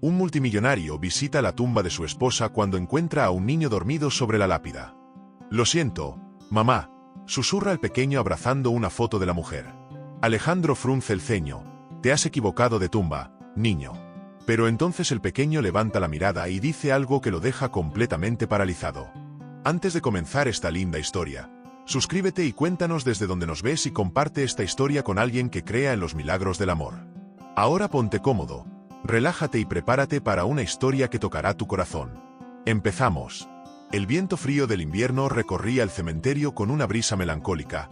Un multimillonario visita la tumba de su esposa cuando encuentra a un niño dormido sobre la lápida. Lo siento, mamá, susurra el pequeño abrazando una foto de la mujer. Alejandro frunce el ceño. Te has equivocado de tumba, niño. Pero entonces el pequeño levanta la mirada y dice algo que lo deja completamente paralizado. Antes de comenzar esta linda historia, suscríbete y cuéntanos desde donde nos ves y comparte esta historia con alguien que crea en los milagros del amor. Ahora ponte cómodo, relájate y prepárate para una historia que tocará tu corazón. Empezamos. El viento frío del invierno recorría el cementerio con una brisa melancólica,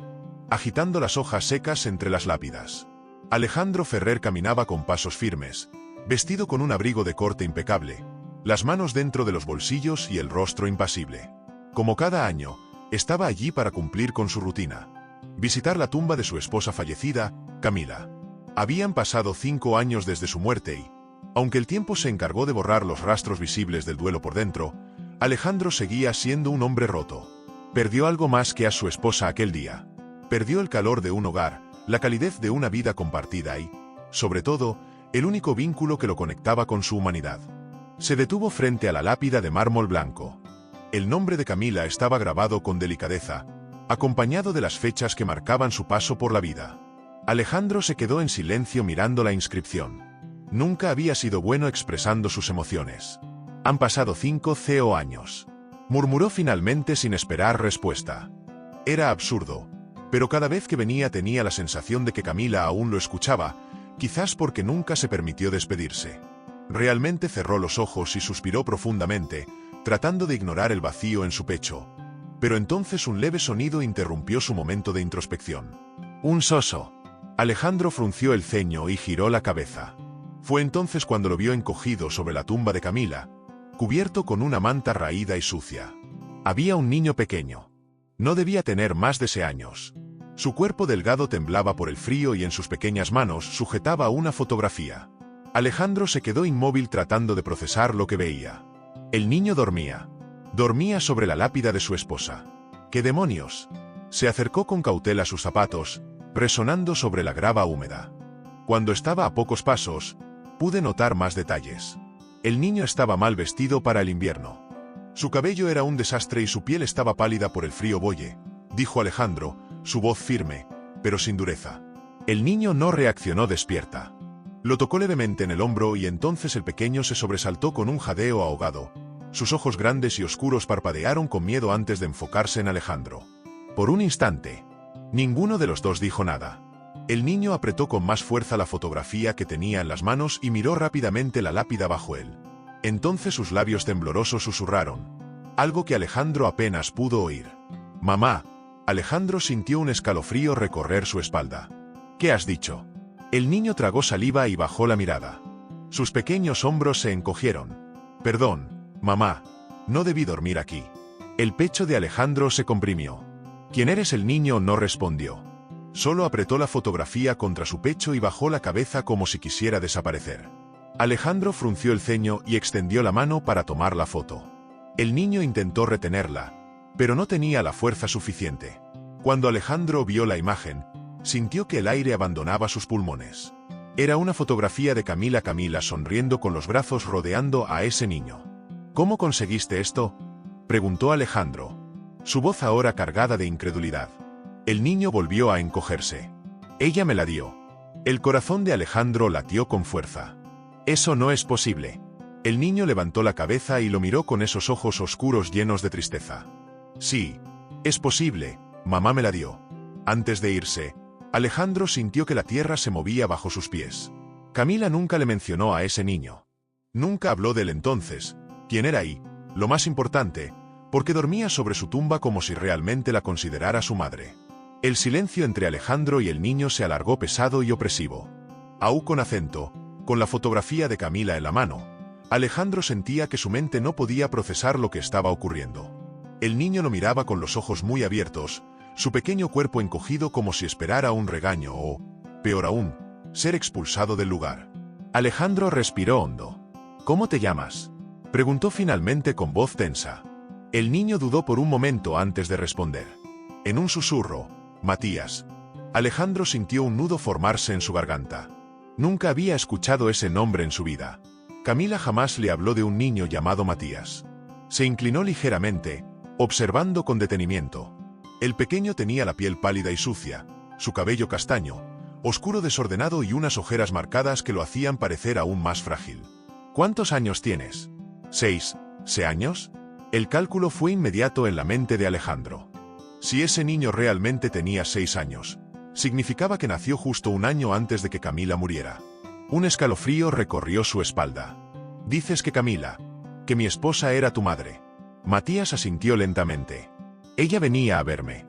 agitando las hojas secas entre las lápidas. Alejandro Ferrer caminaba con pasos firmes, vestido con un abrigo de corte impecable, las manos dentro de los bolsillos y el rostro impasible. Como cada año, estaba allí para cumplir con su rutina: visitar la tumba de su esposa fallecida, Camila. Habían pasado 5 años desde su muerte y, aunque el tiempo se encargó de borrar los rastros visibles del duelo por dentro, Alejandro seguía siendo un hombre roto. Perdió algo más que a su esposa aquel día. Perdió el calor de un hogar, la calidez de una vida compartida y, sobre todo, el único vínculo que lo conectaba con su humanidad. Se detuvo frente a la lápida de mármol blanco. El nombre de Camila estaba grabado con delicadeza, acompañado de las fechas que marcaban su paso por la vida. Alejandro se quedó en silencio mirando la inscripción. Nunca había sido bueno expresando sus emociones. Han pasado 5 años. Murmuró finalmente sin esperar respuesta. Era absurdo, pero cada vez que venía tenía la sensación de que Camila aún lo escuchaba, quizás porque nunca se permitió despedirse. Realmente cerró los ojos y suspiró profundamente, tratando de ignorar el vacío en su pecho. Pero entonces un leve sonido interrumpió su momento de introspección. Un soso. Alejandro frunció el ceño y giró la cabeza. Fue entonces cuando lo vio encogido sobre la tumba de Camila, cubierto con una manta raída y sucia. Había un niño pequeño. No debía tener más de 6 años. Su cuerpo delgado temblaba por el frío y en sus pequeñas manos sujetaba una fotografía. Alejandro se quedó inmóvil tratando de procesar lo que veía. El niño dormía. Dormía sobre la lápida de su esposa. ¿Qué demonios? Se acercó con cautela a sus zapatos, resonando sobre la grava húmeda. Cuando estaba a pocos pasos, pude notar más detalles. El niño estaba mal vestido para el invierno. Su cabello era un desastre y su piel estaba pálida por el frío boye, dijo Alejandro, su voz firme, pero sin dureza. El niño no reaccionó despierta. Lo tocó levemente en el hombro y entonces el pequeño se sobresaltó con un jadeo ahogado. Sus ojos grandes y oscuros parpadearon con miedo antes de enfocarse en Alejandro. Por un instante, ninguno de los dos dijo nada. El niño apretó con más fuerza la fotografía que tenía en las manos y miró rápidamente la lápida bajo él. Entonces sus labios temblorosos susurraron algo que Alejandro apenas pudo oír. «Mamá». Alejandro sintió un escalofrío recorrer su espalda. «¿Qué has dicho?». El niño tragó saliva y bajó la mirada. Sus pequeños hombros se encogieron. «Perdón, mamá. No debí dormir aquí». El pecho de Alejandro se comprimió. «¿Quién eres?». El niño no respondió. Solo apretó la fotografía contra su pecho y bajó la cabeza como si quisiera desaparecer. Alejandro frunció el ceño y extendió la mano para tomar la foto. El niño intentó retenerla, pero no tenía la fuerza suficiente. Cuando Alejandro vio la imagen, sintió que el aire abandonaba sus pulmones. Era una fotografía de Camila sonriendo con los brazos rodeando a ese niño. «¿Cómo conseguiste esto?», preguntó Alejandro, su voz ahora cargada de incredulidad. El niño volvió a encogerse. «Ella me la dio». El corazón de Alejandro latió con fuerza. «Eso no es posible». El niño levantó la cabeza y lo miró con esos ojos oscuros llenos de tristeza. «Sí, es posible, mamá me la dio». Antes de irse, Alejandro sintió que la tierra se movía bajo sus pies. Camila nunca le mencionó a ese niño. Nunca habló de él entonces, quién era y, lo más importante, porque dormía sobre su tumba como si realmente la considerara su madre. El silencio entre Alejandro y el niño se alargó pesado y opresivo. Aún con acento, con la fotografía de Camila en la mano, Alejandro sentía que su mente no podía procesar lo que estaba ocurriendo. El niño lo miraba con los ojos muy abiertos, su pequeño cuerpo encogido como si esperara un regaño o, peor aún, ser expulsado del lugar. Alejandro respiró hondo. «¿Cómo te llamas?», preguntó finalmente con voz tensa. El niño dudó por un momento antes de responder. En un susurro, «Matías». Alejandro sintió un nudo formarse en su garganta. Nunca había escuchado ese nombre en su vida. Camila jamás le habló de un niño llamado Matías. Se inclinó ligeramente, observando con detenimiento. El pequeño tenía la piel pálida y sucia, su cabello castaño, oscuro desordenado y unas ojeras marcadas que lo hacían parecer aún más frágil. ¿Cuántos años tienes? 6 años. El cálculo fue inmediato en la mente de Alejandro. Si ese niño realmente tenía 6 años, significaba que nació justo un año antes de que Camila muriera. Un escalofrío recorrió su espalda. Dices que Camila, que mi esposa era tu madre. Matías asintió lentamente. Ella venía a verme.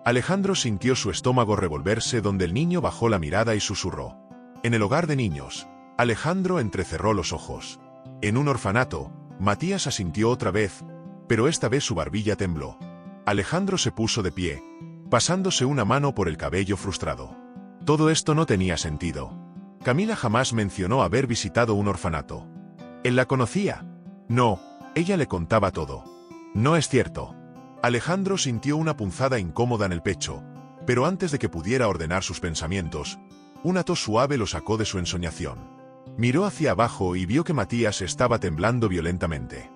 Alejandro sintió su estómago revolverse donde el niño bajó la mirada y susurró. En el hogar de niños. Alejandro entrecerró los ojos. En un orfanato, Matías asintió otra vez, pero esta vez su barbilla tembló. Alejandro se puso de pie, pasándose una mano por el cabello frustrado. Todo esto no tenía sentido. Camila jamás mencionó haber visitado un orfanato. ¿Él la conocía? No, ella le contaba todo. No es cierto. Alejandro sintió una punzada incómoda en el pecho, pero antes de que pudiera ordenar sus pensamientos, una tos suave lo sacó de su ensoñación. Miró hacia abajo y vio que Matías estaba temblando violentamente.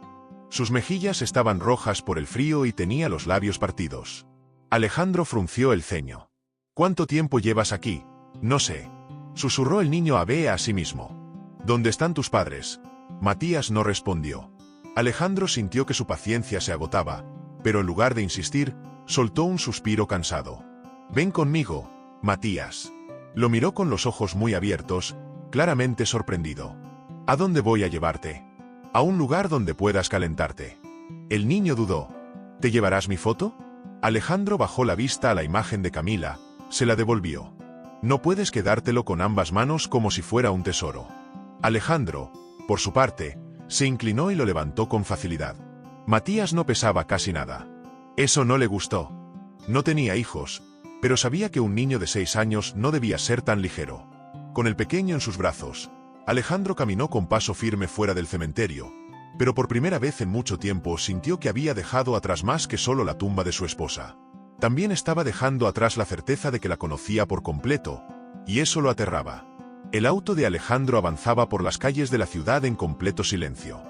Sus mejillas estaban rojas por el frío y tenía los labios partidos. Alejandro frunció el ceño. ¿Cuánto tiempo llevas aquí? No sé. Susurró el niño a sí mismo. ¿Dónde están tus padres? Matías no respondió. Alejandro sintió que su paciencia se agotaba, pero en lugar de insistir, soltó un suspiro cansado. Ven conmigo, Matías. Lo miró con los ojos muy abiertos, claramente sorprendido. ¿A dónde voy a llevarte? A un lugar donde puedas calentarte. El niño dudó. ¿Te llevarás mi foto? Alejandro bajó la vista a la imagen de Camila, se la devolvió. No puedes quedártelo con ambas manos como si fuera un tesoro. Alejandro, por su parte, se inclinó y lo levantó con facilidad. Matías no pesaba casi nada. Eso no le gustó. No tenía hijos, pero sabía que un niño de 6 años no debía ser tan ligero. Con el pequeño en sus brazos, Alejandro caminó con paso firme fuera del cementerio, pero por primera vez en mucho tiempo sintió que había dejado atrás más que solo la tumba de su esposa. También estaba dejando atrás la certeza de que la conocía por completo, y eso lo aterraba. El auto de Alejandro avanzaba por las calles de la ciudad en completo silencio.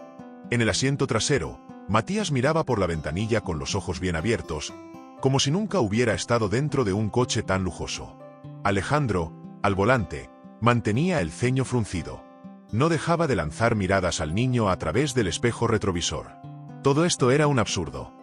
En el asiento trasero, Matías miraba por la ventanilla con los ojos bien abiertos, como si nunca hubiera estado dentro de un coche tan lujoso. Alejandro, al volante, mantenía el ceño fruncido. No dejaba de lanzar miradas al niño a través del espejo retrovisor. Todo esto era un absurdo.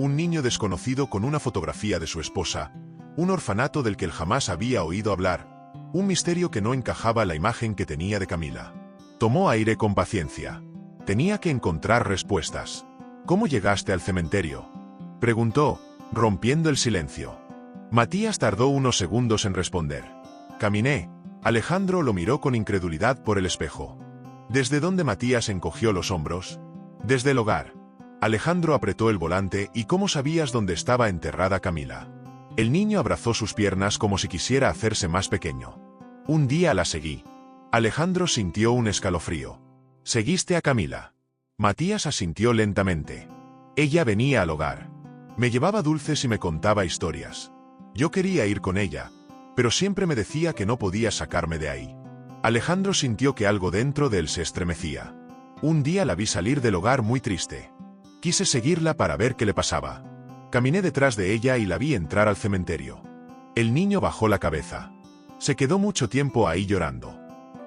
Un niño desconocido con una fotografía de su esposa, un orfanato del que él jamás había oído hablar, un misterio que no encajaba en la imagen que tenía de Camila. Tomó aire con paciencia. Tenía que encontrar respuestas. ¿Cómo llegaste al cementerio?, preguntó, rompiendo el silencio. Matías tardó unos segundos en responder. Caminé. Alejandro lo miró con incredulidad por el espejo. ¿Desde dónde? Matías encogió los hombros. Desde el hogar. Alejandro apretó el volante. ¿Y cómo sabías dónde estaba enterrada Camila? El niño abrazó sus piernas como si quisiera hacerse más pequeño. Un día la seguí. Alejandro sintió un escalofrío. ¿Seguiste a Camila? Matías asintió lentamente. Ella venía al hogar. Me llevaba dulces y me contaba historias. Yo quería ir con ella, pero siempre me decía que no podía sacarme de ahí. Alejandro sintió que algo dentro de él se estremecía. Un día la vi salir del hogar muy triste. Quise seguirla para ver qué le pasaba. Caminé detrás de ella y la vi entrar al cementerio. El niño bajó la cabeza. Se quedó mucho tiempo ahí llorando.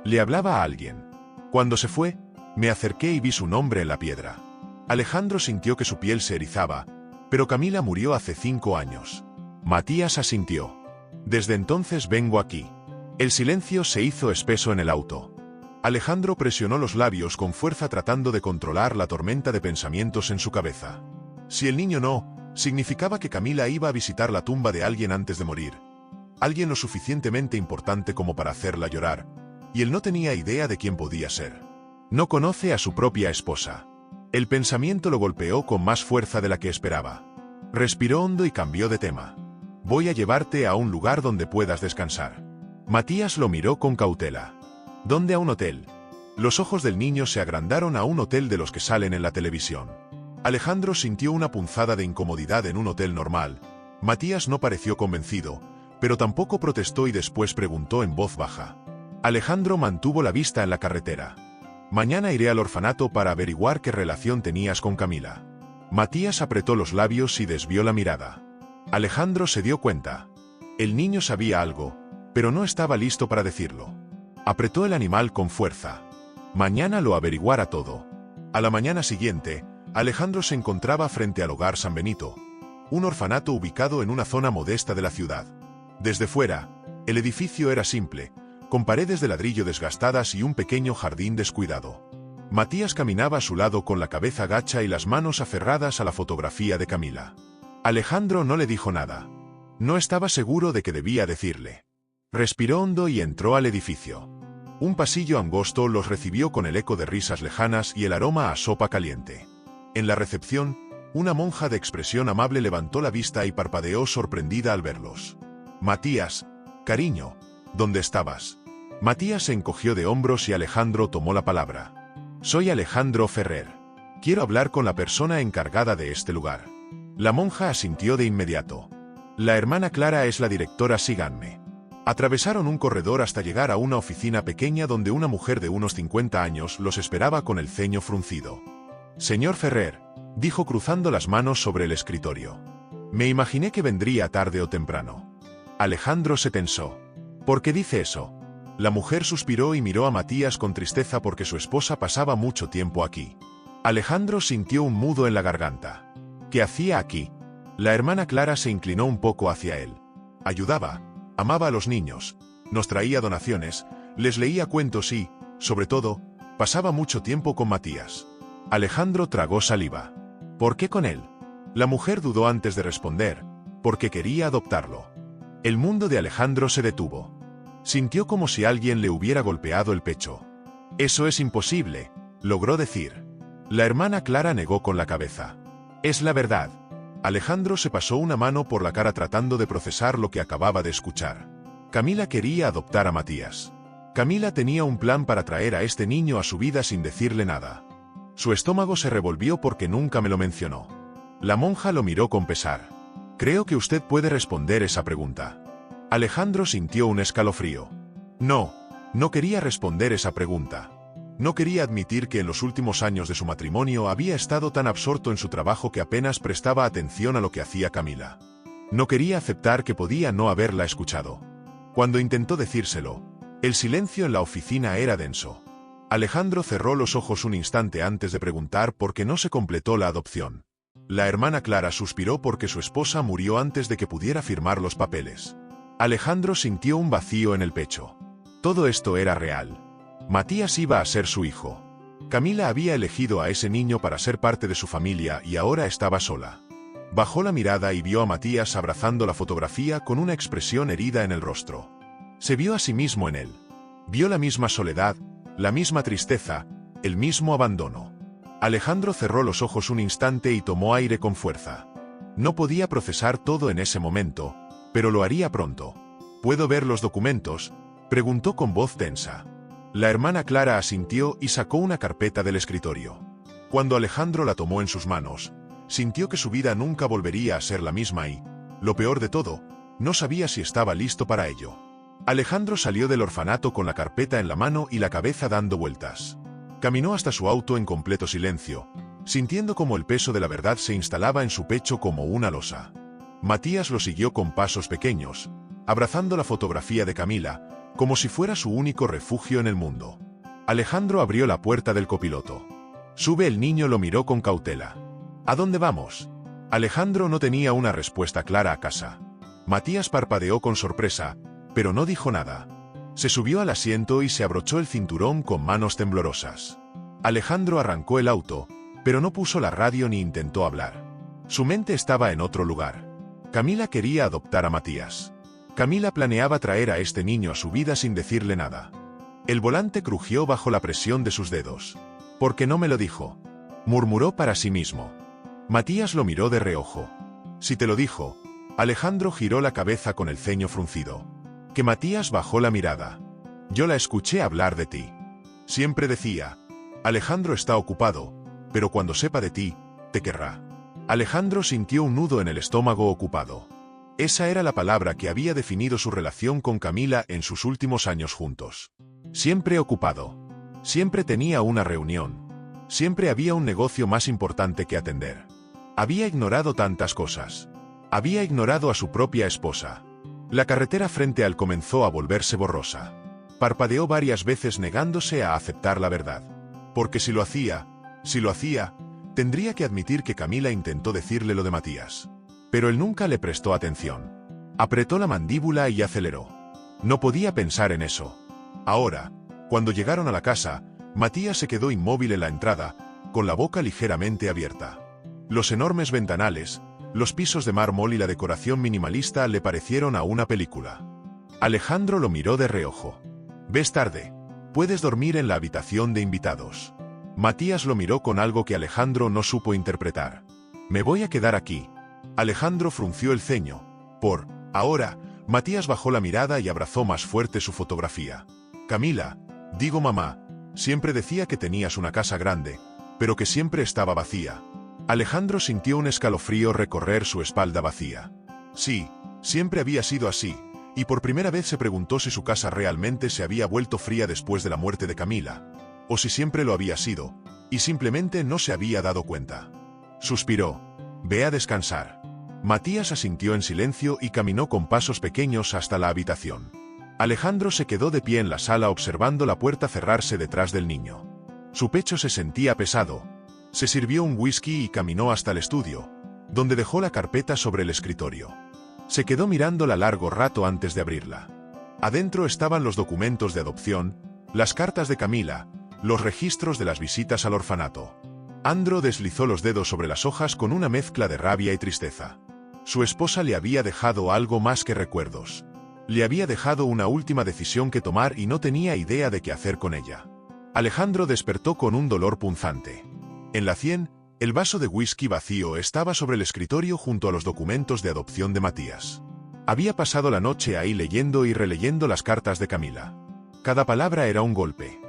Le hablaba a alguien. Cuando se fue, me acerqué y vi su nombre en la piedra. Alejandro sintió que su piel se erizaba, pero Camila murió hace 5 años. Matías asintió. Desde entonces vengo aquí. El silencio se hizo espeso en el auto. Alejandro presionó los labios con fuerza tratando de controlar la tormenta de pensamientos en su cabeza. Si el niño no, significaba que Camila iba a visitar la tumba de alguien antes de morir. Alguien lo suficientemente importante como para hacerla llorar, y él no tenía idea de quién podía ser. No conoce a su propia esposa. El pensamiento lo golpeó con más fuerza de la que esperaba. Respiró hondo y cambió de tema. Voy a llevarte a un lugar donde puedas descansar. Matías lo miró con cautela. ¿Dónde? A un hotel. Los ojos del niño se agrandaron a un hotel de los que salen en la televisión. Alejandro sintió una punzada de incomodidad en un hotel normal. Matías no pareció convencido, pero tampoco protestó y después preguntó en voz baja. Alejandro mantuvo la vista en la carretera. Mañana iré al orfanato para averiguar qué relación tenías con Camila. Matías apretó los labios y desvió la mirada. Alejandro se dio cuenta. El niño sabía algo, pero no estaba listo para decirlo. Apretó el animal con fuerza. Mañana lo averiguara todo. A la mañana siguiente, Alejandro se encontraba frente al Hogar San Benito, un orfanato ubicado en una zona modesta de la ciudad. Desde fuera, el edificio era simple, con paredes de ladrillo desgastadas y un pequeño jardín descuidado. Matías caminaba a su lado con la cabeza gacha y las manos aferradas a la fotografía de Camila. Alejandro no le dijo nada. No estaba seguro de qué debía decirle. Respiró hondo y entró al edificio. Un pasillo angosto los recibió con el eco de risas lejanas y el aroma a sopa caliente. En la recepción, una monja de expresión amable levantó la vista y parpadeó sorprendida al verlos. Matías, cariño, ¿dónde estabas? Matías se encogió de hombros y Alejandro tomó la palabra. Soy Alejandro Ferrer. Quiero hablar con la persona encargada de este lugar. La monja asintió de inmediato. La hermana Clara es la directora, síganme. Atravesaron un corredor hasta llegar a una oficina pequeña donde una mujer de unos 50 años los esperaba con el ceño fruncido. Señor Ferrer, dijo cruzando las manos sobre el escritorio. Me imaginé que vendría tarde o temprano. Alejandro se tensó. ¿Por qué dice eso? La mujer suspiró y miró a Matías con tristeza porque su esposa pasaba mucho tiempo aquí. Alejandro sintió un nudo en la garganta. ¿Qué hacía aquí? La hermana Clara se inclinó un poco hacia él. Ayudaba, amaba a los niños, nos traía donaciones, les leía cuentos y, sobre todo, pasaba mucho tiempo con Matías. Alejandro tragó saliva. ¿Por qué con él? La mujer dudó antes de responder, porque quería adoptarlo. El mundo de Alejandro se detuvo. Sintió como si alguien le hubiera golpeado el pecho. Eso es imposible, logró decir. La hermana Clara negó con la cabeza. Es la verdad. Alejandro se pasó una mano por la cara tratando de procesar lo que acababa de escuchar. Camila quería adoptar a Matías. Camila tenía un plan para traer a este niño a su vida sin decirle nada. Su estómago se revolvió porque nunca me lo mencionó. La monja lo miró con pesar. Creo que usted puede responder esa pregunta. Alejandro sintió un escalofrío. No quería responder esa pregunta. No quería admitir que en los últimos años de su matrimonio había estado tan absorto en su trabajo que apenas prestaba atención a lo que hacía Camila. No quería aceptar que podía no haberla escuchado. Cuando intentó decírselo, el silencio en la oficina era denso. Alejandro cerró los ojos un instante antes de preguntar por qué no se completó la adopción. La hermana Clara suspiró porque su esposa murió antes de que pudiera firmar los papeles. Alejandro sintió un vacío en el pecho. Todo esto era real. Matías iba a ser su hijo. Camila había elegido a ese niño para ser parte de su familia y ahora estaba sola. Bajó la mirada y vio a Matías abrazando la fotografía con una expresión herida en el rostro. Se vio a sí mismo en él. Vio la misma soledad, la misma tristeza, el mismo abandono. Alejandro cerró los ojos un instante y tomó aire con fuerza. No podía procesar todo en ese momento, pero lo haría pronto. ¿Puedo ver los documentos?, preguntó con voz tensa. La hermana Clara asintió y sacó una carpeta del escritorio. Cuando Alejandro la tomó en sus manos, sintió que su vida nunca volvería a ser la misma y, lo peor de todo, no sabía si estaba listo para ello. Alejandro salió del orfanato con la carpeta en la mano y la cabeza dando vueltas. Caminó hasta su auto en completo silencio, sintiendo como el peso de la verdad se instalaba en su pecho como una losa. Matías lo siguió con pasos pequeños, abrazando la fotografía de Camila, como si fuera su único refugio en el mundo. Alejandro abrió la puerta del copiloto. Sube. El niño lo miró con cautela. ¿A dónde vamos? Alejandro no tenía una respuesta clara a casa. Matías parpadeó con sorpresa, pero no dijo nada. Se subió al asiento y se abrochó el cinturón con manos temblorosas. Alejandro arrancó el auto, pero no puso la radio ni intentó hablar. Su mente estaba en otro lugar. Camila quería adoptar a Matías. Camila planeaba traer a este niño a su vida sin decirle nada. El volante crujió bajo la presión de sus dedos. ¿Por qué no me lo dijo?, murmuró para sí mismo. Matías lo miró de reojo. Si te lo dijo. Alejandro giró la cabeza con el ceño fruncido. Que Matías bajó la mirada. Yo la escuché hablar de ti. Siempre decía, Alejandro está ocupado, pero cuando sepa de ti, te querrá. Alejandro sintió un nudo en el estómago. Ocupado. Esa era la palabra que había definido su relación con Camila en sus últimos años juntos. Siempre ocupado. Siempre tenía una reunión. Siempre había un negocio más importante que atender. Había ignorado tantas cosas. Había ignorado a su propia esposa. La carretera frente a él comenzó a volverse borrosa. Parpadeó varias veces negándose a aceptar la verdad. Porque si lo hacía, tendría que admitir que Camila intentó decirle lo de Matías. Pero él nunca le prestó atención. Apretó la mandíbula y aceleró. No podía pensar en eso. Ahora, cuando llegaron a la casa, Matías se quedó inmóvil en la entrada, con la boca ligeramente abierta. Los enormes ventanales, los pisos de mármol y la decoración minimalista le parecieron a una película. Alejandro lo miró de reojo. «¿Ves tarde? Puedes dormir en la habitación de invitados». Matías lo miró con algo que Alejandro no supo interpretar. «Me voy a quedar aquí». Alejandro frunció el ceño. Por ahora, Matías bajó la mirada y abrazó más fuerte su fotografía. «Camila, digo mamá, siempre decía que tenías una casa grande, pero que siempre estaba vacía». Alejandro sintió un escalofrío recorrer su espalda vacía. Sí, siempre había sido así, y por primera vez se preguntó si su casa realmente se había vuelto fría después de la muerte de Camila, o si siempre lo había sido, y simplemente no se había dado cuenta. Suspiró. «Ve a descansar». Matías asintió en silencio y caminó con pasos pequeños hasta la habitación. Alejandro se quedó de pie en la sala observando la puerta cerrarse detrás del niño. Su pecho se sentía pesado. Se sirvió un whisky y caminó hasta el estudio, donde dejó la carpeta sobre el escritorio. Se quedó mirándola largo rato antes de abrirla. Adentro estaban los documentos de adopción, las cartas de Camila, los registros de las visitas al orfanato. Andro deslizó los dedos sobre las hojas con una mezcla de rabia y tristeza. Su esposa le había dejado algo más que recuerdos. Le había dejado una última decisión que tomar y no tenía idea de qué hacer con ella. Alejandro despertó con un dolor punzante. En la sien, el vaso de whisky vacío estaba sobre el escritorio junto a los documentos de adopción de Matías. Había pasado la noche ahí leyendo y releyendo las cartas de Camila. Cada palabra era un golpe.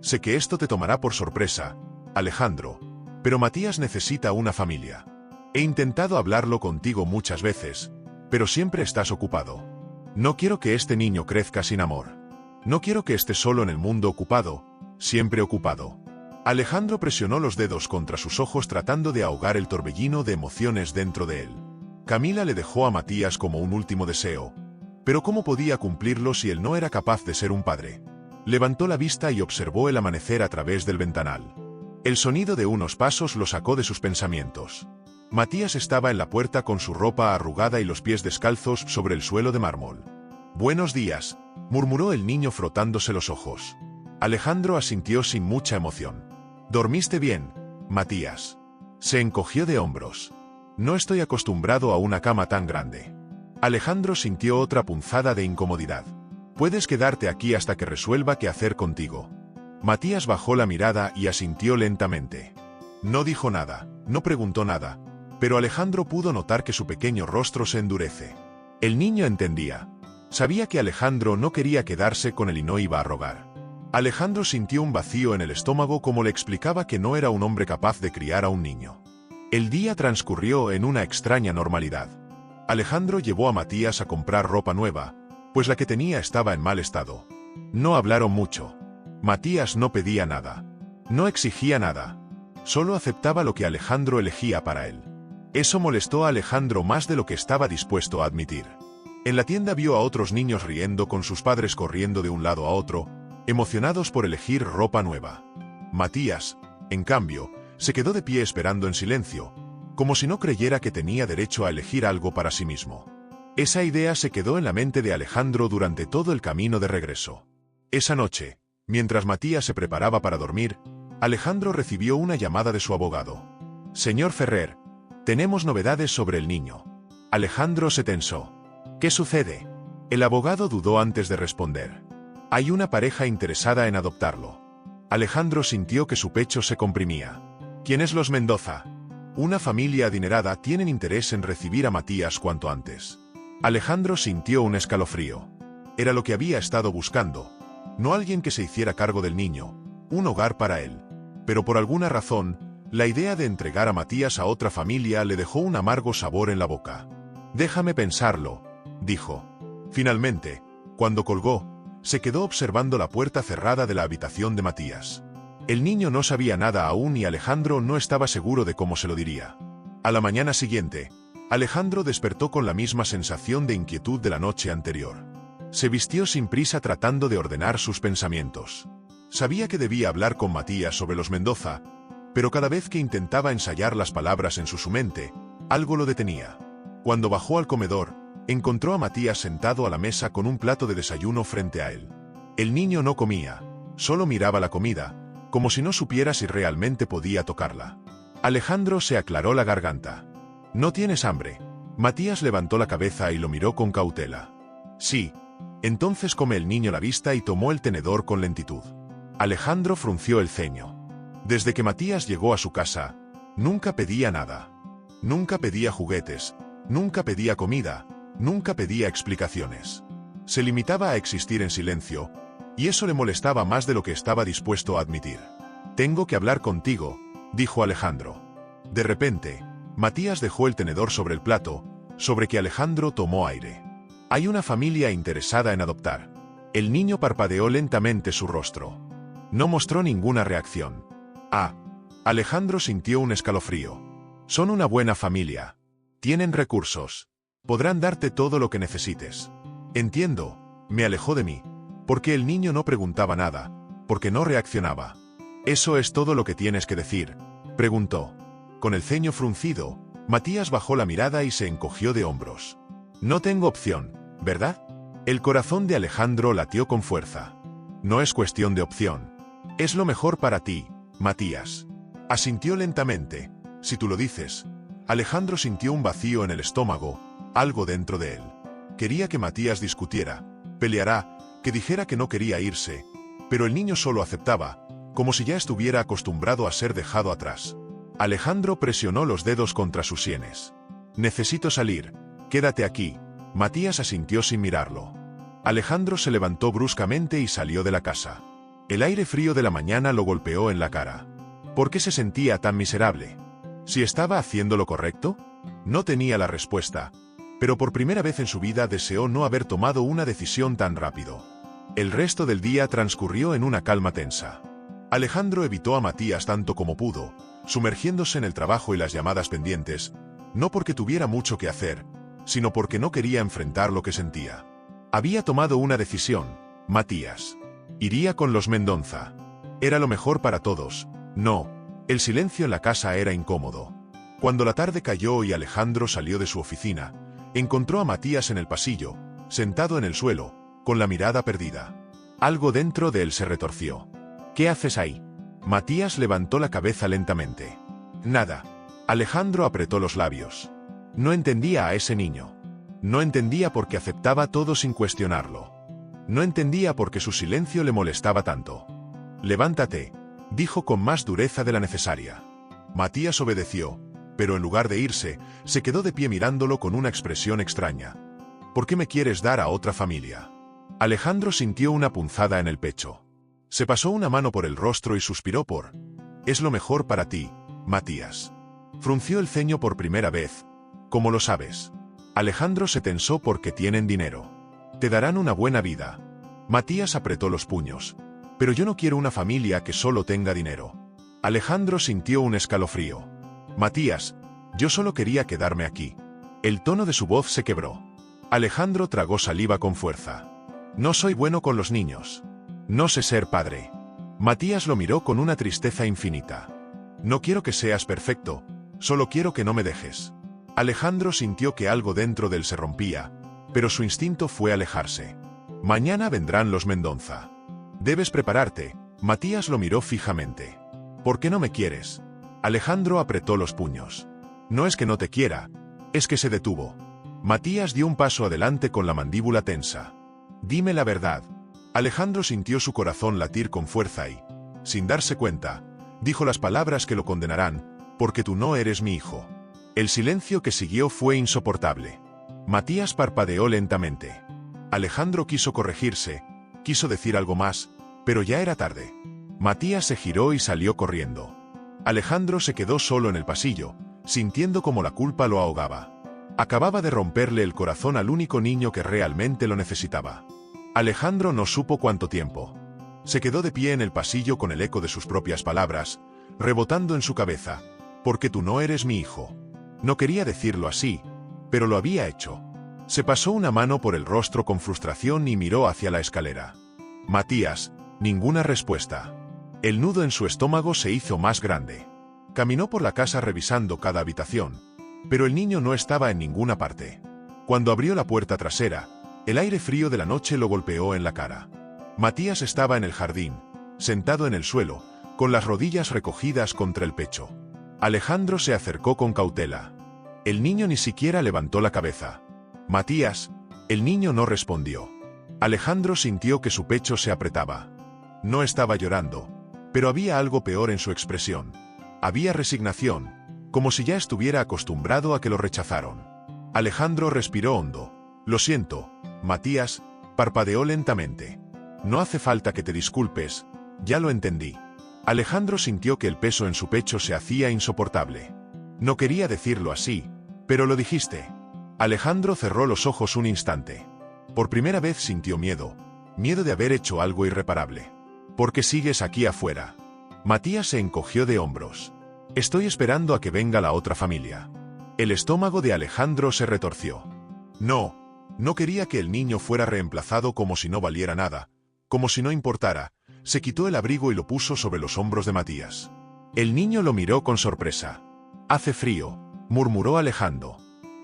«Sé que esto te tomará por sorpresa, Alejandro, pero Matías necesita una familia. He intentado hablarlo contigo muchas veces, pero siempre estás ocupado. No quiero que este niño crezca sin amor. No quiero que esté solo en el mundo ocupado, siempre ocupado». Alejandro presionó los dedos contra sus ojos tratando de ahogar el torbellino de emociones dentro de él. Camila le dejó a Matías como un último deseo, pero ¿cómo podía cumplirlo si él no era capaz de ser un padre? Levantó la vista y observó el amanecer a través del ventanal. El sonido de unos pasos lo sacó de sus pensamientos. Matías estaba en la puerta con su ropa arrugada y los pies descalzos sobre el suelo de mármol. «Buenos días», murmuró el niño frotándose los ojos. Alejandro asintió sin mucha emoción. «¿Dormiste bien, Matías?» Se encogió de hombros. «No estoy acostumbrado a una cama tan grande». Alejandro sintió otra punzada de incomodidad. «Puedes quedarte aquí hasta que resuelva qué hacer contigo». Matías bajó la mirada y asintió lentamente. No dijo nada, no preguntó nada, pero Alejandro pudo notar que su pequeño rostro se endurece. El niño entendía. Sabía que Alejandro no quería quedarse con él y no iba a rogar. Alejandro sintió un vacío en el estómago como le explicaba que no era un hombre capaz de criar a un niño. El día transcurrió en una extraña normalidad. Alejandro llevó a Matías a comprar ropa nueva, pues la que tenía estaba en mal estado. No hablaron mucho. Matías no pedía nada. No exigía nada. Solo aceptaba lo que Alejandro elegía para él. Eso molestó a Alejandro más de lo que estaba dispuesto a admitir. En la tienda vio a otros niños riendo con sus padres corriendo de un lado a otro, emocionados por elegir ropa nueva. Matías, en cambio, se quedó de pie esperando en silencio, como si no creyera que tenía derecho a elegir algo para sí mismo. Esa idea se quedó en la mente de Alejandro durante todo el camino de regreso. Esa noche, mientras Matías se preparaba para dormir, Alejandro recibió una llamada de su abogado. «Señor Ferrer, tenemos novedades sobre el niño». Alejandro se tensó. «¿Qué sucede?» El abogado dudó antes de responder. «Hay una pareja interesada en adoptarlo». Alejandro sintió que su pecho se comprimía. «¿Quién es los Mendoza?» «Una familia adinerada tienen interés en recibir a Matías cuanto antes». Alejandro sintió un escalofrío. Era lo que había estado buscando. No alguien que se hiciera cargo del niño, un hogar para él. Pero por alguna razón, la idea de entregar a Matías a otra familia le dejó un amargo sabor en la boca. «Déjame pensarlo», dijo. Finalmente, cuando colgó, Se quedó observando la puerta cerrada de la habitación de Matías. El niño no sabía nada aún y Alejandro no estaba seguro de cómo se lo diría. A la mañana siguiente, Alejandro despertó con la misma sensación de inquietud de la noche anterior. Se vistió sin prisa tratando de ordenar sus pensamientos. Sabía que debía hablar con Matías sobre los Mendoza, pero cada vez que intentaba ensayar las palabras en su mente, algo lo detenía. Cuando bajó al comedor, encontró a Matías sentado a la mesa con un plato de desayuno frente a él. El niño no comía, solo miraba la comida, como si no supiera si realmente podía tocarla. Alejandro se aclaró la garganta. ¿No tienes hambre? Matías levantó la cabeza y lo miró con cautela. Sí. Entonces come. El niño la vista y tomó el tenedor con lentitud. Alejandro frunció el ceño. Desde que Matías llegó a su casa, nunca pedía nada. Nunca pedía juguetes, nunca pedía comida, nunca pedía explicaciones. Se limitaba a existir en silencio, y eso le molestaba más de lo que estaba dispuesto a admitir. «Tengo que hablar contigo», dijo Alejandro. De repente, Matías dejó el tenedor sobre el plato, sobre que Alejandro tomó aire. «Hay una familia interesada en adoptar». El niño parpadeó lentamente su rostro. No mostró ninguna reacción. «Ah». Alejandro sintió un escalofrío. «Son una buena familia. Tienen recursos. Podrán darte todo lo que necesites». «Entiendo». Me alejó de mí. Porque el niño no preguntaba nada, porque no reaccionaba. «¿Eso es todo lo que tienes que decir?», preguntó. Con el ceño fruncido, Matías bajó la mirada y se encogió de hombros. «No tengo opción, ¿verdad?». El corazón de Alejandro latió con fuerza. «No es cuestión de opción. Es lo mejor para ti, Matías». Asintió lentamente. «Si tú lo dices». Alejandro sintió un vacío en el estómago, algo dentro de él. Quería que Matías discutiera, peleara, que dijera que no quería irse, pero el niño solo aceptaba, como si ya estuviera acostumbrado a ser dejado atrás. Alejandro presionó los dedos contra sus sienes. «Necesito salir. Quédate aquí». Matías asintió sin mirarlo. Alejandro se levantó bruscamente y salió de la casa. El aire frío de la mañana lo golpeó en la cara. ¿Por qué se sentía tan miserable? ¿Si estaba haciendo lo correcto? No tenía la respuesta, pero por primera vez en su vida deseó no haber tomado una decisión tan rápido. El resto del día transcurrió en una calma tensa. Alejandro evitó a Matías tanto como pudo, sumergiéndose en el trabajo y las llamadas pendientes, no porque tuviera mucho que hacer, sino porque no quería enfrentar lo que sentía. Había tomado una decisión, Matías. Iría con los Mendoza. Era lo mejor para todos. No, el silencio en la casa era incómodo. Cuando la tarde cayó y Alejandro salió de su oficina, encontró a Matías en el pasillo, sentado en el suelo, con la mirada perdida. Algo dentro de él se retorció. «¿Qué haces ahí?». Matías levantó la cabeza lentamente. «Nada». Alejandro apretó los labios. No entendía a ese niño. No entendía por qué aceptaba todo sin cuestionarlo. No entendía por qué su silencio le molestaba tanto. «Levántate», dijo con más dureza de la necesaria. Matías obedeció, pero en lugar de irse, se quedó de pie mirándolo con una expresión extraña. «¿Por qué me quieres dar a otra familia?». Alejandro sintió una punzada en el pecho. Se pasó una mano por el rostro y suspiró por «Es lo mejor para ti, Matías». Frunció el ceño por primera vez. «¿Cómo lo sabes?». Alejandro se tensó porque tienen dinero. «Te darán una buena vida». Matías apretó los puños. «Pero yo no quiero una familia que solo tenga dinero». Alejandro sintió un escalofrío. «Matías, yo solo quería quedarme aquí». El tono de su voz se quebró. Alejandro tragó saliva con fuerza. «No soy bueno con los niños. No sé ser padre». Matías lo miró con una tristeza infinita. «No quiero que seas perfecto, solo quiero que no me dejes». Alejandro sintió que algo dentro de él se rompía, pero su instinto fue alejarse. «Mañana vendrán los Mendoza. Debes prepararte». Matías lo miró fijamente. «¿Por qué no me quieres?». Alejandro apretó los puños. «No es que no te quiera, es que se detuvo». Matías dio un paso adelante con la mandíbula tensa. «Dime la verdad». Alejandro sintió su corazón latir con fuerza y, sin darse cuenta, dijo las palabras que lo condenarán, «porque tú no eres mi hijo». El silencio que siguió fue insoportable. Matías parpadeó lentamente. Alejandro quiso corregirse, quiso decir algo más, pero ya era tarde. Matías se giró y salió corriendo. Alejandro se quedó solo en el pasillo, sintiendo como la culpa lo ahogaba. Acababa de romperle el corazón al único niño que realmente lo necesitaba. Alejandro no supo cuánto tiempo. Se quedó de pie en el pasillo con el eco de sus propias palabras, rebotando en su cabeza. Porque tú no eres mi hijo. No quería decirlo así, pero lo había hecho. Se pasó una mano por el rostro con frustración y miró hacia la escalera. Matías, ninguna respuesta. El nudo en su estómago se hizo más grande. Caminó por la casa revisando cada habitación, pero el niño no estaba en ninguna parte. Cuando abrió la puerta trasera, el aire frío de la noche lo golpeó en la cara. Matías estaba en el jardín, sentado en el suelo, con las rodillas recogidas contra el pecho. Alejandro se acercó con cautela. El niño ni siquiera levantó la cabeza. Matías, el niño no respondió. Alejandro sintió que su pecho se apretaba. No estaba llorando, pero había algo peor en su expresión. Había resignación, como si ya estuviera acostumbrado a que lo rechazaron. Alejandro respiró hondo. Lo siento, Matías, parpadeó lentamente. No hace falta que te disculpes, ya lo entendí. Alejandro sintió que el peso en su pecho se hacía insoportable. No quería decirlo así, pero lo dijiste. Alejandro cerró los ojos un instante. Por primera vez sintió miedo, miedo de haber hecho algo irreparable. ¿Por qué sigues aquí afuera? Matías se encogió de hombros. Estoy esperando a que venga la otra familia. El estómago de Alejandro se retorció. No quería que el niño fuera reemplazado como si no valiera nada, como si no importara. Se quitó el abrigo y lo puso sobre los hombros de Matías. El niño lo miró con sorpresa. Hace frío, murmuró Alejandro.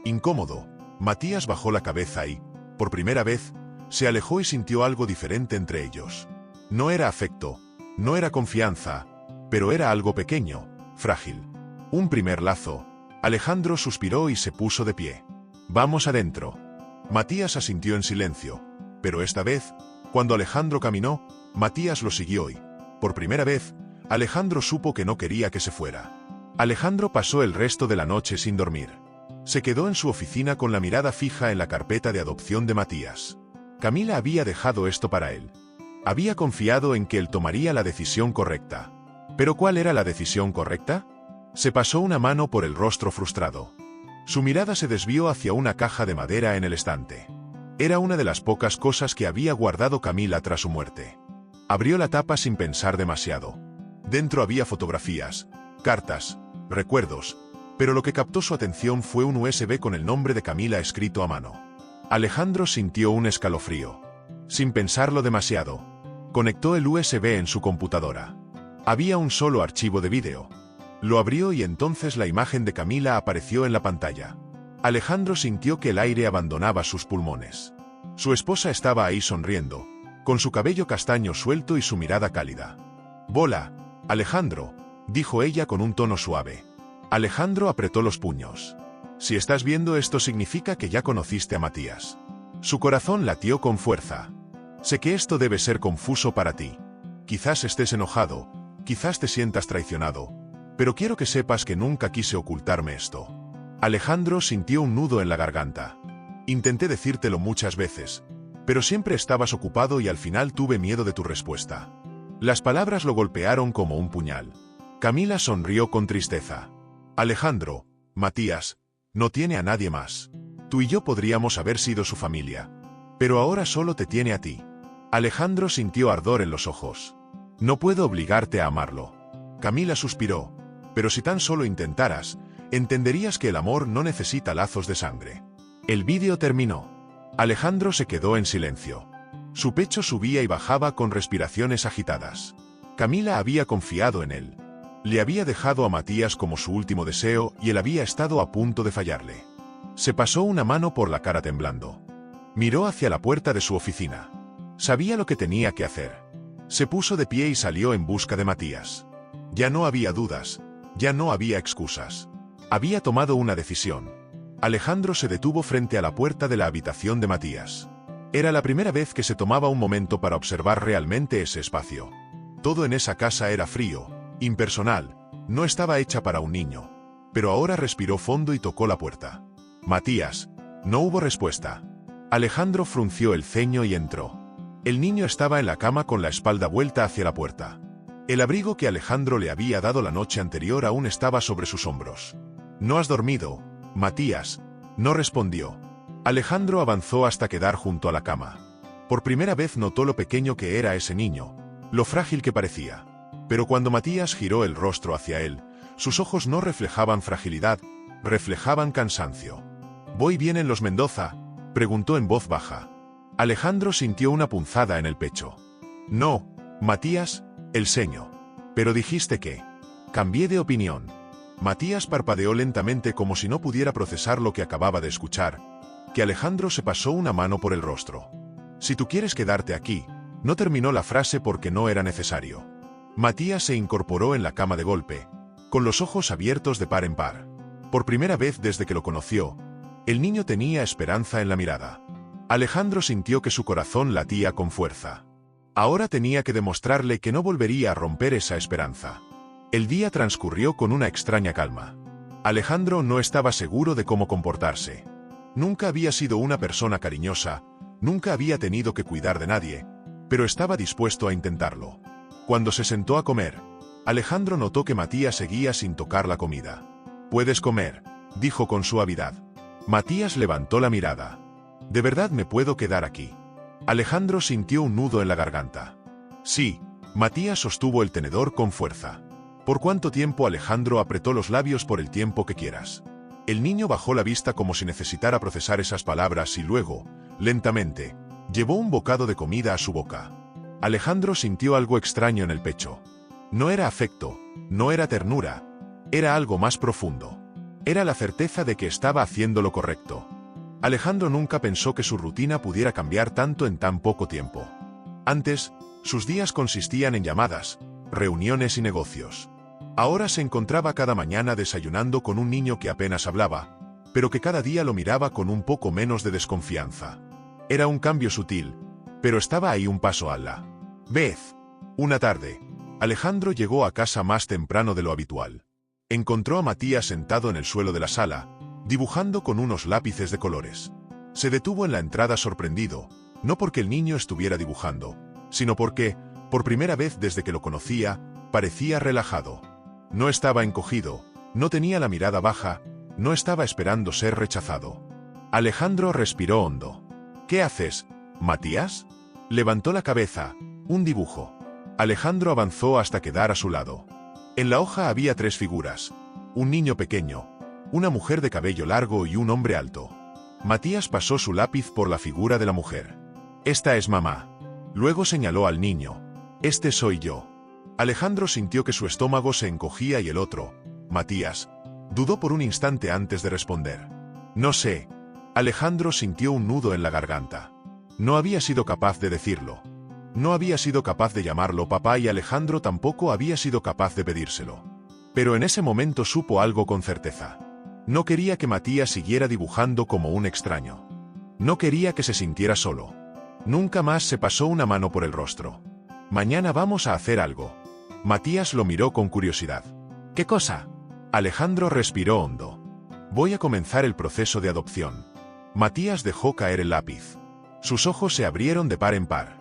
Incómodo, Matías bajó la cabeza y, por primera vez, se alejó y sintió algo diferente entre ellos. No era afecto, no era confianza, pero era algo pequeño, frágil. Un primer lazo. Alejandro suspiró y se puso de pie. Vamos adentro. Matías asintió en silencio, pero esta vez, cuando Alejandro caminó, Matías lo siguió y, por primera vez, Alejandro supo que no quería que se fuera. Alejandro pasó el resto de la noche sin dormir. Se quedó en su oficina con la mirada fija en la carpeta de adopción de Matías. Camila había dejado esto para él. Había confiado en que él tomaría la decisión correcta. ¿Pero cuál era la decisión correcta? Se pasó una mano por el rostro frustrado. Su mirada se desvió hacia una caja de madera en el estante. Era una de las pocas cosas que había guardado Camila tras su muerte. Abrió la tapa sin pensar demasiado. Dentro había fotografías, cartas, recuerdos, pero lo que captó su atención fue un USB con el nombre de Camila escrito a mano. Alejandro sintió un escalofrío. Sin pensarlo demasiado, conectó el USB en su computadora. Había un solo archivo de vídeo. Lo abrió y entonces la imagen de Camila apareció en la pantalla. Alejandro sintió que el aire abandonaba sus pulmones. Su esposa estaba ahí sonriendo, con su cabello castaño suelto y su mirada cálida. «Bola, Alejandro», dijo ella con un tono suave. Alejandro apretó los puños. «Si estás viendo esto significa que ya conociste a Matías». Su corazón latió con fuerza. «Sé que esto debe ser confuso para ti. Quizás estés enojado, quizás te sientas traicionado, pero quiero que sepas que nunca quise ocultarme esto». Alejandro sintió un nudo en la garganta. «Intenté decírtelo muchas veces, pero siempre estabas ocupado y al final tuve miedo de tu respuesta». Las palabras lo golpearon como un puñal. Camila sonrió con tristeza. «Alejandro, Matías, no tiene a nadie más. Tú y yo podríamos haber sido su familia, pero ahora solo te tiene a ti». Alejandro sintió ardor en los ojos. «No puedo obligarte a amarlo». Camila suspiró. «Pero si tan solo intentaras, entenderías que el amor no necesita lazos de sangre». El vídeo terminó. Alejandro se quedó en silencio. Su pecho subía y bajaba con respiraciones agitadas. Camila había confiado en él. Le había dejado a Matías como su último deseo y él había estado a punto de fallarle. Se pasó una mano por la cara temblando. Miró hacia la puerta de su oficina. Sabía lo que tenía que hacer. Se puso de pie y salió en busca de Matías. Ya no había dudas, ya no había excusas. Había tomado una decisión. Alejandro se detuvo frente a la puerta de la habitación de Matías. Era la primera vez que se tomaba un momento para observar realmente ese espacio. Todo en esa casa era frío, impersonal, no estaba hecha para un niño. Pero ahora respiró fondo y tocó la puerta. «Matías». No hubo respuesta. Alejandro frunció el ceño y entró. El niño estaba en la cama con la espalda vuelta hacia la puerta. El abrigo que Alejandro le había dado la noche anterior aún estaba sobre sus hombros. «¿No has dormido, Matías?», no respondió. Alejandro avanzó hasta quedar junto a la cama. Por primera vez notó lo pequeño que era ese niño, lo frágil que parecía. Pero cuando Matías giró el rostro hacia él, sus ojos no reflejaban fragilidad, reflejaban cansancio. ¿Voy bien en los Mendoza?, preguntó en voz baja. Alejandro sintió una punzada en el pecho. No, Matías, el ceño. Pero dijiste que... Cambié de opinión. Matías parpadeó lentamente como si no pudiera procesar lo que acababa de escuchar, que Alejandro se pasó una mano por el rostro. Si tú quieres quedarte aquí, no terminó la frase porque no era necesario. Matías se incorporó en la cama de golpe, con los ojos abiertos de par en par. Por primera vez desde que lo conoció, el niño tenía esperanza en la mirada. Alejandro sintió que su corazón latía con fuerza. Ahora tenía que demostrarle que no volvería a romper esa esperanza. El día transcurrió con una extraña calma. Alejandro no estaba seguro de cómo comportarse. Nunca había sido una persona cariñosa, nunca había tenido que cuidar de nadie, pero estaba dispuesto a intentarlo. Cuando se sentó a comer, Alejandro notó que Matías seguía sin tocar la comida. «Puedes comer», dijo con suavidad. Matías levantó la mirada. «¿De verdad me puedo quedar aquí?» Alejandro sintió un nudo en la garganta. «Sí», Matías sostuvo el tenedor con fuerza. «¿Por cuánto tiempo?» Alejandro apretó los labios. «Por el tiempo que quieras». El niño bajó la vista como si necesitara procesar esas palabras y luego, lentamente, llevó un bocado de comida a su boca. Alejandro sintió algo extraño en el pecho. No era afecto, no era ternura, era algo más profundo. Era la certeza de que estaba haciendo lo correcto. Alejandro nunca pensó que su rutina pudiera cambiar tanto en tan poco tiempo. Antes, sus días consistían en llamadas, reuniones y negocios. Ahora se encontraba cada mañana desayunando con un niño que apenas hablaba, pero que cada día lo miraba con un poco menos de desconfianza. Era un cambio sutil, pero estaba ahí un paso a la vez. Una tarde, Alejandro llegó a casa más temprano de lo habitual. Encontró a Matías sentado en el suelo de la sala, dibujando con unos lápices de colores. Se detuvo en la entrada sorprendido, no porque el niño estuviera dibujando, sino porque, por primera vez desde que lo conocía, parecía relajado. No estaba encogido, no tenía la mirada baja, no estaba esperando ser rechazado. Alejandro respiró hondo. «¿Qué haces, Matías?» Levantó la cabeza. «Un dibujo». Alejandro avanzó hasta quedar a su lado. En la hoja había 3 figuras: un niño pequeño, una mujer de cabello largo y un hombre alto. Matías pasó su lápiz por la figura de la mujer. «Esta es mamá». Luego señaló al niño. «Este soy yo». Alejandro sintió que su estómago se encogía y el otro, Matías, dudó por un instante antes de responder. «No sé». Alejandro sintió un nudo en la garganta. No había sido capaz de decirlo. No había sido capaz de llamarlo papá y Alejandro tampoco había sido capaz de pedírselo. Pero en ese momento supo algo con certeza. No quería que Matías siguiera dibujando como un extraño. No quería que se sintiera solo. Nunca más se pasó una mano por el rostro. «Mañana vamos a hacer algo». Matías lo miró con curiosidad. «¿Qué cosa?» Alejandro respiró hondo. «Voy a comenzar el proceso de adopción». Matías dejó caer el lápiz. Sus ojos se abrieron de par en par.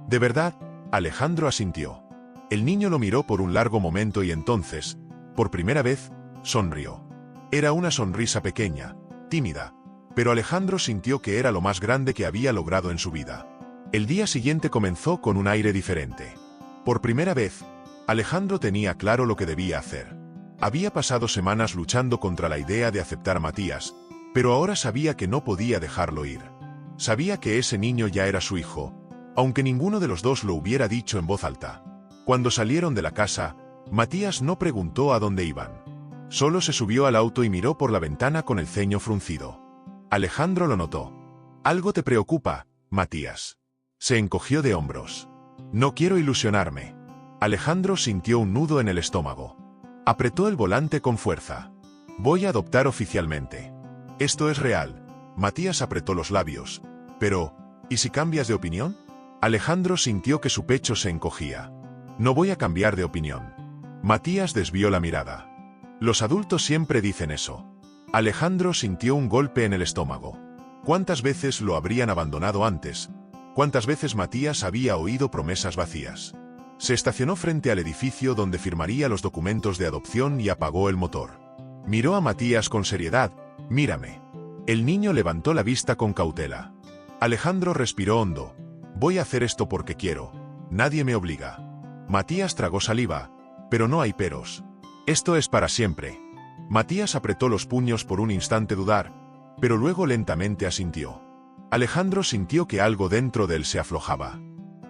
«¿De verdad?» Alejandro asintió. El niño lo miró por un largo momento y entonces, por primera vez, sonrió. Era una sonrisa pequeña, tímida, pero Alejandro sintió que era lo más grande que había logrado en su vida. El día siguiente comenzó con un aire diferente. Por primera vez, Alejandro tenía claro lo que debía hacer. Había pasado semanas luchando contra la idea de aceptar a Matías, pero ahora sabía que no podía dejarlo ir. Sabía que ese niño ya era su hijo, aunque ninguno de los dos lo hubiera dicho en voz alta. Cuando salieron de la casa, Matías no preguntó a dónde iban. Solo se subió al auto y miró por la ventana con el ceño fruncido. Alejandro lo notó. «Algo te preocupa, Matías». Se encogió de hombros. «No quiero ilusionarme». Alejandro sintió un nudo en el estómago. Apretó el volante con fuerza. «Voy a adoptar oficialmente». «Esto es real». Matías apretó los labios. «Pero, ¿y si cambias de opinión?» Alejandro sintió que su pecho se encogía. «No voy a cambiar de opinión». Matías desvió la mirada. «Los adultos siempre dicen eso». Alejandro sintió un golpe en el estómago. ¿Cuántas veces lo habrían abandonado antes? ¿Cuántas veces Matías había oído promesas vacías? Se estacionó frente al edificio donde firmaría los documentos de adopción y apagó el motor. Miró a Matías con seriedad. «Mírame». El niño levantó la vista con cautela. Alejandro respiró hondo. Voy a hacer esto porque quiero. Nadie me obliga. Matías tragó saliva, pero no hay peros. Esto es para siempre. Matías apretó los puños por un instante dudar, pero luego lentamente asintió. Alejandro sintió que algo dentro de él se aflojaba.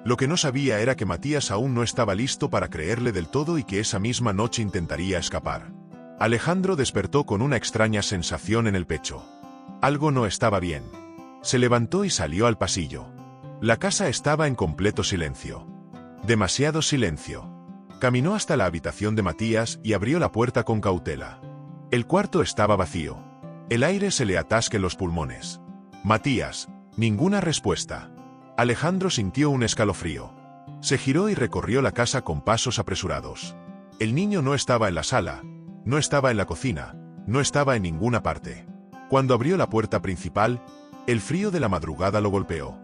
Lo que no sabía era que Matías aún no estaba listo para creerle del todo y que esa misma noche intentaría escapar. Alejandro despertó con una extraña sensación en el pecho. Algo no estaba bien. Se levantó y salió al pasillo. La casa estaba en completo silencio. Demasiado silencio. Caminó hasta la habitación de Matías y abrió la puerta con cautela. El cuarto estaba vacío. El aire se le atasca en los pulmones. Matías, ninguna respuesta. Alejandro sintió un escalofrío. Se giró y recorrió la casa con pasos apresurados. El niño no estaba en la sala, no estaba en la cocina, no estaba en ninguna parte. Cuando abrió la puerta principal, el frío de la madrugada lo golpeó.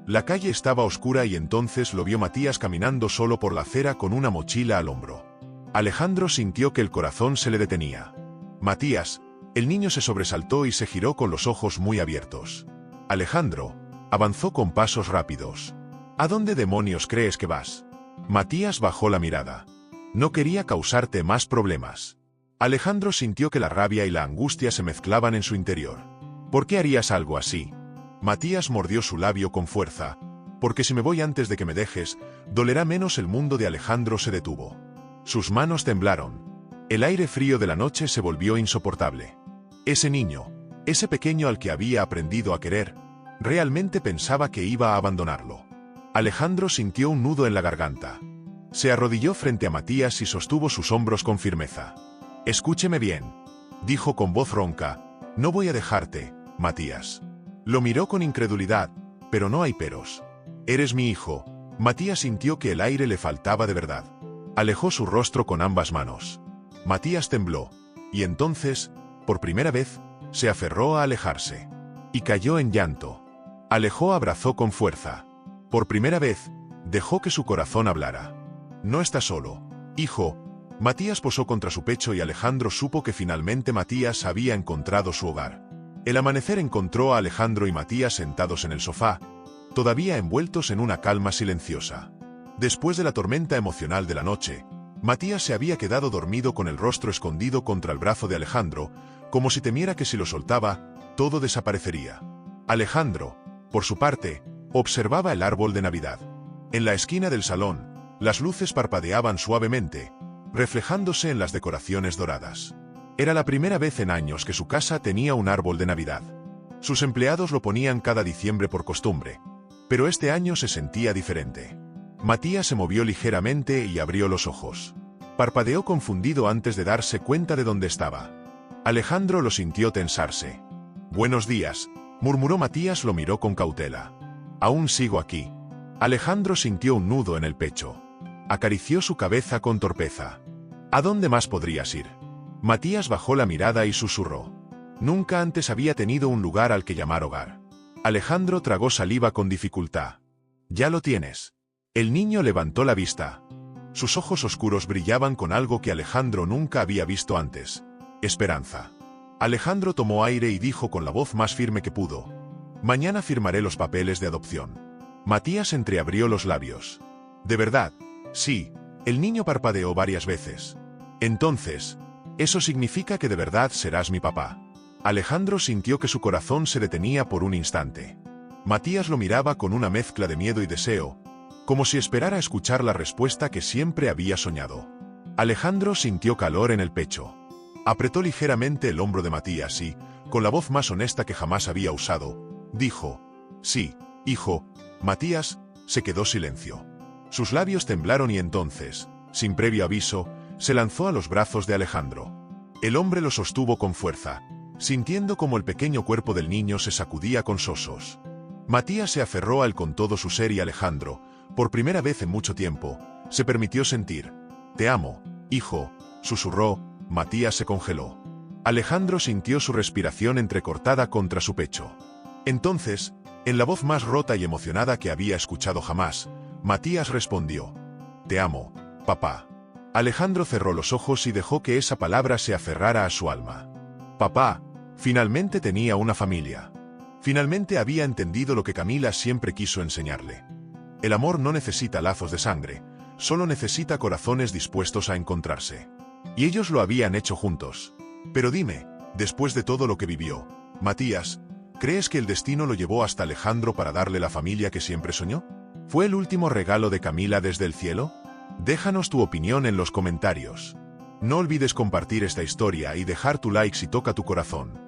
La calle estaba oscura y entonces lo vio Matías caminando solo por la acera con una mochila al hombro. Alejandro sintió que el corazón se le detenía. Matías, el niño se sobresaltó y se giró con los ojos muy abiertos. Alejandro avanzó con pasos rápidos. ¿A dónde demonios crees que vas? Matías bajó la mirada. No quería causarte más problemas. Alejandro sintió que la rabia y la angustia se mezclaban en su interior. ¿Por qué harías algo así? Matías mordió su labio con fuerza. Porque si me voy antes de que me dejes, dolerá menos. El mundo de Alejandro se detuvo. Sus manos temblaron. El aire frío de la noche se volvió insoportable. Ese niño, ese pequeño al que había aprendido a querer, realmente pensaba que iba a abandonarlo. Alejandro sintió un nudo en la garganta. Se arrodilló frente a Matías y sostuvo sus hombros con firmeza. Escúcheme bien, dijo con voz ronca, no voy a dejarte, Matías. Lo miró con incredulidad, pero no hay peros. Eres mi hijo. Matías sintió que el aire le faltaba de verdad. Alejó su rostro con ambas manos. Matías tembló, y entonces, por primera vez, se aferró a alejarse. Y cayó en llanto. Alejó abrazó con fuerza. Por primera vez, dejó que su corazón hablara. No está solo, hijo. Matías posó contra su pecho y Alejandro supo que finalmente Matías había encontrado su hogar. El amanecer encontró a Alejandro y Matías sentados en el sofá, todavía envueltos en una calma silenciosa. Después de la tormenta emocional de la noche, Matías se había quedado dormido con el rostro escondido contra el brazo de Alejandro, como si temiera que si lo soltaba, todo desaparecería. Alejandro, por su parte, observaba el árbol de Navidad. En la esquina del salón, las luces parpadeaban suavemente, reflejándose en las decoraciones doradas. Era la primera vez en años que su casa tenía un árbol de Navidad. Sus empleados lo ponían cada diciembre por costumbre, pero este año se sentía diferente. Matías se movió ligeramente y abrió los ojos. Parpadeó confundido antes de darse cuenta de dónde estaba. Alejandro lo sintió tensarse. Buenos días, murmuró. Matías lo miró con cautela. Aún sigo aquí. Alejandro sintió un nudo en el pecho. Acarició su cabeza con torpeza. ¿A dónde más podrías ir? Matías bajó la mirada y susurró. Nunca antes había tenido un lugar al que llamar hogar. Alejandro tragó saliva con dificultad. Ya lo tienes. El niño levantó la vista. Sus ojos oscuros brillaban con algo que Alejandro nunca había visto antes. Esperanza. Alejandro tomó aire y dijo con la voz más firme que pudo. Mañana firmaré los papeles de adopción. Matías entreabrió los labios. ¿De verdad? Sí. El niño parpadeó varias veces. Entonces, eso significa que de verdad serás mi papá. Alejandro sintió que su corazón se detenía por un instante. Matías lo miraba con una mezcla de miedo y deseo, como si esperara escuchar la respuesta que siempre había soñado. Alejandro sintió calor en el pecho. Apretó ligeramente el hombro de Matías y, con la voz más honesta que jamás había usado, dijo, sí, hijo. Matías se quedó silencio. Sus labios temblaron y entonces, sin previo aviso, se lanzó a los brazos de Alejandro. El hombre lo sostuvo con fuerza, sintiendo como el pequeño cuerpo del niño se sacudía con sosos. Matías se aferró a él con todo su ser y Alejandro, por primera vez en mucho tiempo, se permitió sentir. Te amo, hijo, susurró. Matías se congeló. Alejandro sintió su respiración entrecortada contra su pecho. Entonces, en la voz más rota y emocionada que había escuchado jamás, Matías respondió. Te amo, papá. Alejandro cerró los ojos y dejó que esa palabra se aferrara a su alma. Papá, finalmente tenía una familia. Finalmente había entendido lo que Camila siempre quiso enseñarle. El amor no necesita lazos de sangre, solo necesita corazones dispuestos a encontrarse. Y ellos lo habían hecho juntos. Pero dime, después de todo lo que vivió, Matías, ¿crees que el destino lo llevó hasta Alejandro para darle la familia que siempre soñó? ¿Fue el último regalo de Camila desde el cielo? Déjanos tu opinión en los comentarios. No olvides compartir esta historia y dejar tu like si toca tu corazón.